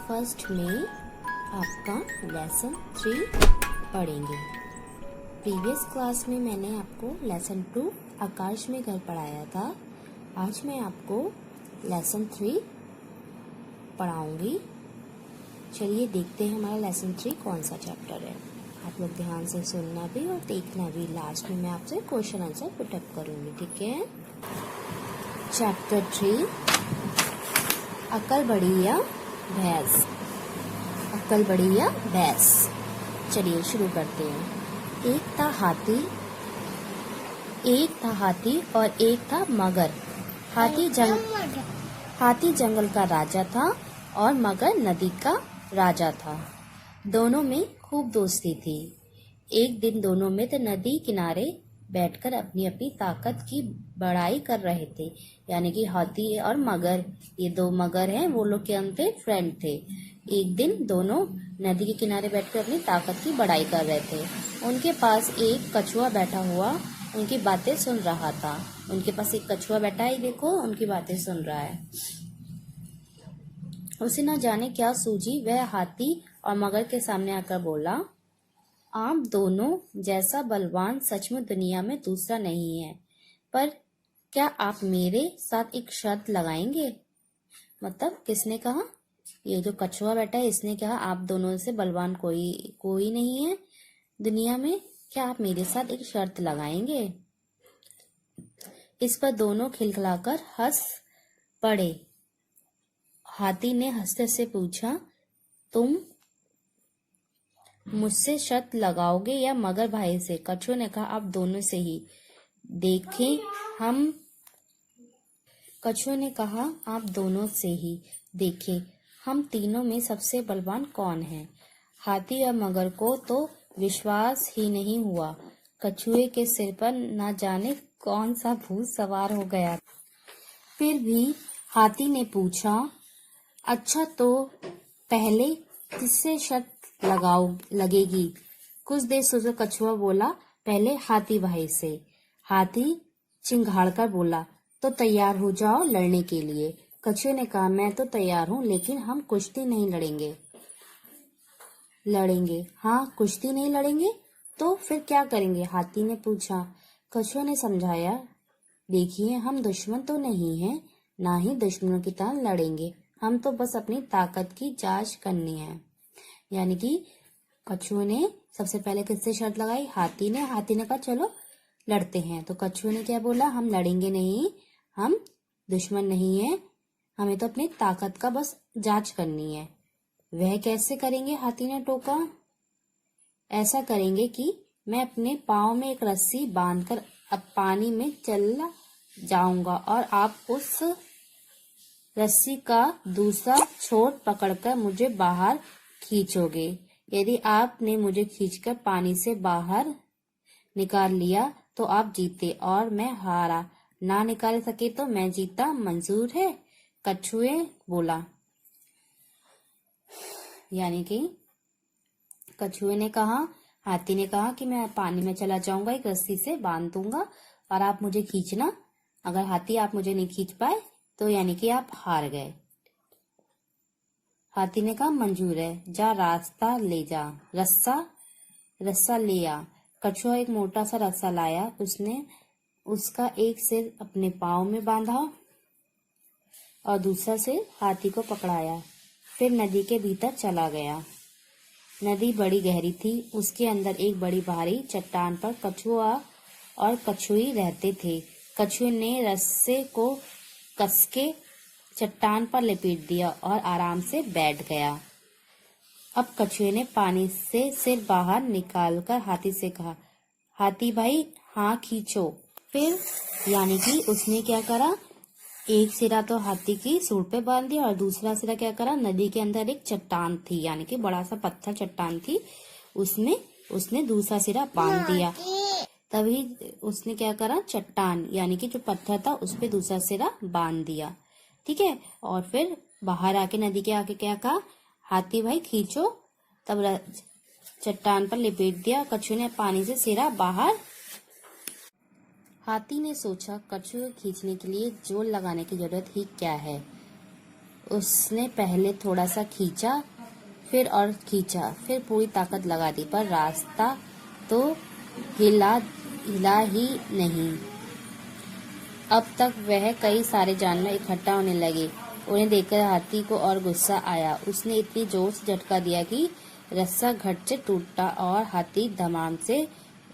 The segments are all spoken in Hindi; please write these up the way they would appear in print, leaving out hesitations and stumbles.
फर्स्ट में आपका लेसन 3 पढ़ेंगे। प्रीवियस क्लास में मैंने आपको लेसन 2 आकाश में घर पढ़ाया था। आज मैं आपको लेसन 3 पढ़ाऊंगी। चलिए देखते हैं हमारा लेसन 3 कौन सा चैप्टर है। आप लोग ध्यान से सुनना भी और देखना भी। लास्ट में मैं आपसे क्वेश्चन आंसर पुटअप करूंगी, ठीक है। चैप्टर 3 अक्ल बड़ी या भैंस। अक्ल बड़ी या भैंस। चलिए शुरू करते हैं। एक था हाथी और एक था मगर। हाथी जंगल का राजा था और मगर नदी का राजा था। दोनों में खूब दोस्ती थी। एक दिन दोनों मित्र नदी किनारे बैठकर अपनी अपनी ताकत की बड़ाई कर रहे थे। यानी कि हाथी और मगर, ये दो मगर हैं, वो लोग क्या थे, फ्रेंड थे। एक दिन दोनों नदी के किनारे बैठकर अपनी ताकत की बड़ाई कर रहे थे। उनके पास एक कछुआ बैठा हुआ उनकी बातें सुन रहा था। उनके पास एक कछुआ बैठा है, देखो उनकी बातें सुन रहा है। उसे न जाने क्या सूझी, वह हाथी और मगर के सामने आकर बोला, आप दोनों जैसा बलवान सचमुच दुनिया में दूसरा नहीं है, पर क्या आप मेरे साथ एक शर्त लगाएंगे। मतलब किसने कहा, ये जो कछुआ बैठा है इसने कहा आप दोनों से बलवान कोई नहीं है दुनिया में, क्या आप मेरे साथ एक शर्त लगाएंगे। इस पर दोनों खिलखिलाकर हंस पड़े। हाथी ने हंसते से पूछा, तुम मुझसे शर्त लगाओगे या मगर भाई से। कछुए ने कहा, आप दोनों से ही। कछुए ने कहा, आप दोनों से ही देखें हम तीनों में सबसे बलवान कौन है। हाथी और मगर को तो विश्वास ही नहीं हुआ। कछुए के सिर पर न जाने कौन सा भूत सवार हो गया। फिर भी हाथी ने पूछा, अच्छा तो पहले किससे शर्त लगेगी। कुछ देर सोचकर कछुआ बोला, पहले हाथी भाई से। हाथी चिंघाड़कर बोला, तो तैयार हो जाओ लड़ने के लिए। कछुए ने कहा, मैं तो तैयार हूँ, लेकिन हम कुश्ती नहीं लड़ेंगे। हाँ, कुश्ती नहीं लड़ेंगे तो फिर क्या करेंगे, हाथी ने पूछा। कछुए ने समझाया, देखिए हम दुश्मन तो नहीं हैं, ना ही दुश्मनों की तरह लड़ेंगे। हम तो बस अपनी ताकत की जांच करनी है। यानी कि कछुए ने सबसे पहले किससे शर्त लगाई, हाथी ने कहा चलो लड़ते हैं। तो कछुए ने क्या बोला, हम लड़ेंगे नहीं, हम दुश्मन नहीं है, हमें तो अपनी ताकत का बस जांच करनी है। वह कैसे करेंगे, हाथी ने टोका। ऐसा करेंगे कि मैं अपने पाँव में एक रस्सी बांधकर अब पानी में चला जाऊंगा और आप उस रस्सी का दूसरा छोर पकड़कर मुझे बाहर खींचोगे। यदि आपने मुझे खींचकर पानी से बाहर निकाल लिया तो आप जीते और मैं हारा। ना निकाल सके तो मैं जीता, मंजूर है। कछुए बोला। यानी कि कछुए ने कहा, हाथी ने कहा कि मैं पानी में चला जाऊंगा, एक रस्सी से बांध दूंगा और आप मुझे खींचना। अगर हाथी आप मुझे नहीं खींच पाए तो यानी कि आप हार गए। हाथी ने कहा, मंजूर है, जा रास्ता ले जा, रस्सा ले आ। कछुआ एक मोटा सा रस्सा लाया। उसने उसका एक सिर अपने पाँव में बांधा और दूसरा सिर हाथी को पकड़ाया। फिर नदी के भीतर चला गया। नदी बड़ी गहरी थी। उसके अंदर एक बड़ी भारी चट्टान पर कछुआ और कछुई रहते थे। कछुए ने रस्से को कसके चट्टान पर लपेट दिया और आराम से बैठ गया। अब कछुए ने पानी से सिर बाहर निकालकर हाथी से कहा, हाथी भाई हाँ खींचो। फिर यानी कि उसने क्या करा, एक सिरा तो हाथी की सूंड पे बांध दिया और दूसरा सिरा क्या करा, नदी के अंदर एक चट्टान थी, यानी कि बड़ा सा पत्थर चट्टान थी, उसमें उसने दूसरा सिरा बांध दिया। तभी उसने क्या करा, चट्टान यानी कि जो पत्थर था उस पे दूसरा सिरा बांध दिया, ठीक है। और फिर बाहर आके नदी के आके क्या कहा, हाथी भाई खींचो। तब चट्टान पर लपेट दिया। कछुए ने पानी से सिरा बाहर। हाथी ने सोचा, कछुए खींचने के लिए जोर लगाने की जरूरत ही क्या है। उसने पहले थोड़ा सा खींचा, फिर और खींचा, फिर पूरी ताकत लगा दी, पर रास्ता तो हिला ही नहीं। अब तक वह कई सारे जानवर इकट्ठा होने लगे। उन्हें देखकर हाथी को और गुस्सा आया। उसने इतनी जोर से झटका दिया कि रस्सा घट से टूटा और हाथी धमाम से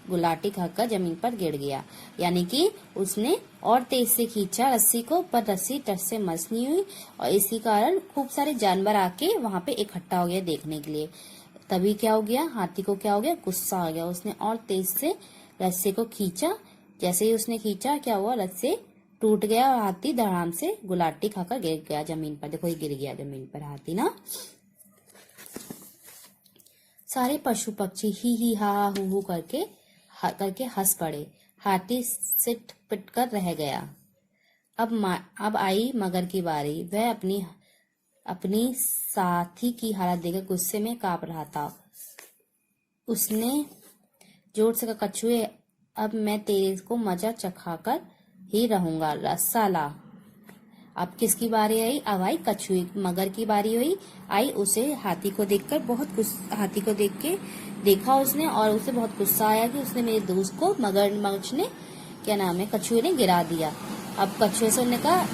गुलाटी खाकर जमीन पर गिर गया। यानी कि उसने और तेज से खींचा रस्सी को, पर रस्सी टस से मस नहीं हुई और इसी कारण खूब सारे जानवर आके वहां पे इकट्ठा हो गया देखने के लिए। तभी क्या हो गया, हाथी को क्या हो गया, गुस्सा आ गया। उसने और तेज से रस्सी को खींचा। जैसे ही उसने खींचा, क्या हुआ, रस्सी टूट गया और हाथी धड़ाम से गुलाटी खाकर गिर गया जमीन पर। देखो, ये गिर गया जमीन पर हाथी ना। सारे पशु पक्षी ही हा हू करके हंस पड़े। हाथी सिट पिट कर रह गया। अब आई मगर की बारी। वह अपनी साथी की हालत देखकर गुस्से में कांप रहा था। उसने जोर से कहा, कछुए, अब मैं तेरे को मजा चखाकर ही रहूंगा, रस्सा ला। अब किसकी बारी आई, अब आई कछुए, मगर की बारी हुई। आई उसे हाथी को देखकर हाथी को देख के देखा उसने और उसे बहुत गुस्सा आया कि उसने मेरे दोस्त को मगरमच्छ ने क्या नाम है कछुए ने गिरा दिया। अब कछुए से उसने कहा,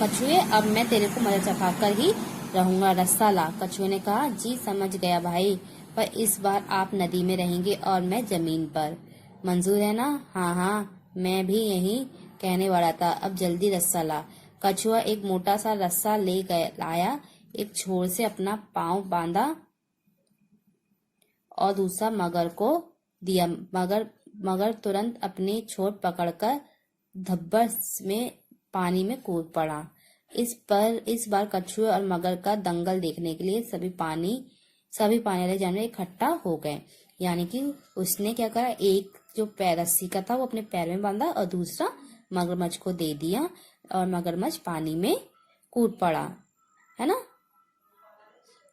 कछुए, अब मैं तेरे को मजा चखाकर ही रहूंगा, रस्सा ला। कछुए ने कहा, जी समझ गया भाई, पर इस बार आप नदी में रहेंगे और मैं जमीन पर। मंजूर है ना? हाँ हाँ, मैं भी यही कहने वाला था। अब जल्दी रस्सा ला। कछुआ एक मोटा सा रस्सा लाया। एक छोर से अपना पांव बांधा और दूसरा मगर को दिया। मगर तुरंत अपनी छोर पकड़कर धब्बर में पानी में कूद पड़ा। इस बार कछुए और मगर का दंगल देखने के लिए सभी पानी वाले जानवर इकट्ठा हो गए। यानी कि उसने क्या करा, एक जो रस्सी का था वो अपने पैर में बांधा और दूसरा मगरमच्छ को दे दिया और मगरमच्छ पानी में कूद पड़ा, है ना।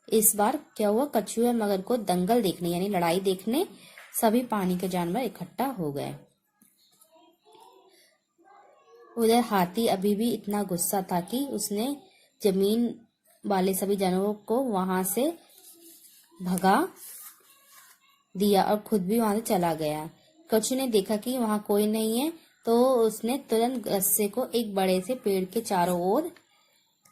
इस बार क्या हुआ, कछुए और मगर को दंगल देखने यानी लड़ाई देखने सभी पानी के जानवर इकट्ठा हो गए। उधर हाथी अभी भी इतना गुस्सा था कि उसने जमीन वाले सभी जानवरों को वहां से भगा दिया और खुद भी वहां से चला गया। कछुए ने देखा कि वहां कोई नहीं है तो उसने तुरंत रस्से को एक बड़े से पेड़ के चारों ओर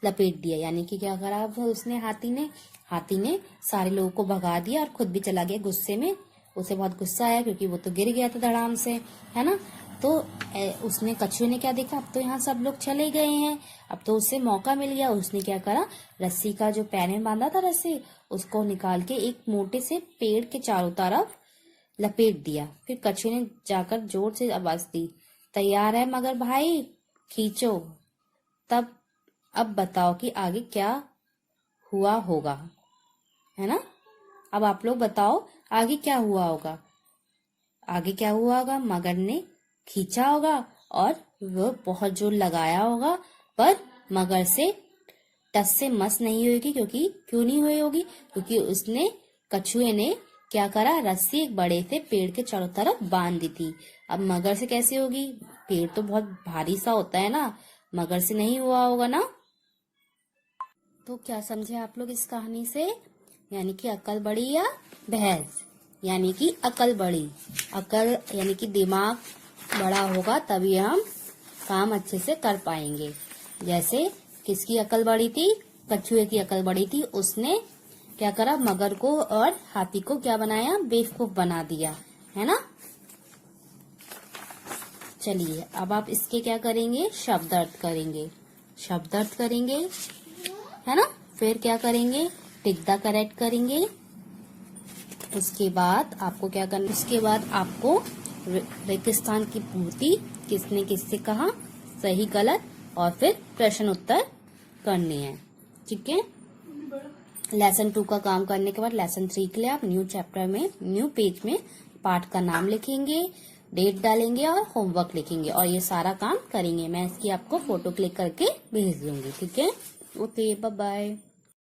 लपेट दिया। यानी कि क्या करा उसने, हाथी ने सारे लोगों को भगा दिया और खुद भी चला गया गुस्से में। उसे बहुत गुस्सा आया क्योंकि वो तो गिर गया था धड़ाम से, है ना। तो उसने कछुए ने क्या देखा, अब तो यहाँ सब लोग चले गए हैं, अब तो उसे मौका मिल गया। उसने क्या करा, रस्सी का जो पैर में बांधा था रस्सी, उसको निकाल के एक मोटे से पेड़ के चारों तरफ लपेट दिया। फिर कछुए ने जाकर जोर से आवाज दी, तैयार है मगर भाई, खींचो। अब बताओ कि आगे क्या हुआ होगा, है ना। अब आप लोग बताओ आगे क्या हुआ होगा। आगे क्या हुआ होगा, मगर ने खींचा होगा और वो बहुत जोर लगाया होगा, पर मगर से टस से मस नहीं होगी। क्यों नहीं हुई होगी, क्योंकि उसने कछुए ने क्या करा, रस्सी एक बड़े से पेड़ के चारों तरफ बांध दी थी। अब मगर से कैसे होगी, पेड़ तो बहुत भारी सा होता है ना, मगर से नहीं हुआ होगा ना। तो क्या समझे आप लोग इस कहानी से, यानी कि अकल बड़ी या बहस, यानी कि अकल बड़ी, अकल यानी कि दिमाग बड़ा होगा तभी हम काम अच्छे से कर पाएंगे। जैसे किसकी अकल बड़ी थी, कछुए की अकल बड़ी थी। उसने क्या करा, मगर को और हाथी को क्या बनाया, बेवकूफ बना दिया, है ना। चलिए अब आप इसके क्या करेंगे, शब्द अर्थ करेंगे, है ना। फिर क्या करेंगे, टिक द करेक्ट करेंगे। उसके बाद आपको क्या करना, उसके बाद आपको रेगिस्तान की पूर्ति किसने किससे कहा, सही गलत, और फिर प्रश्न उत्तर करने हैं, ठीक है। लेसन 2 का काम करने के बाद लेसन 3 के लिए आप न्यू चैप्टर में, न्यू पेज में पाठ का नाम लिखेंगे, डेट डालेंगे और होमवर्क लिखेंगे और ये सारा काम करेंगे। मैं इसकी आपको फोटो क्लिक करके भेज दूंगी, ठीक है। Okay, bye bye.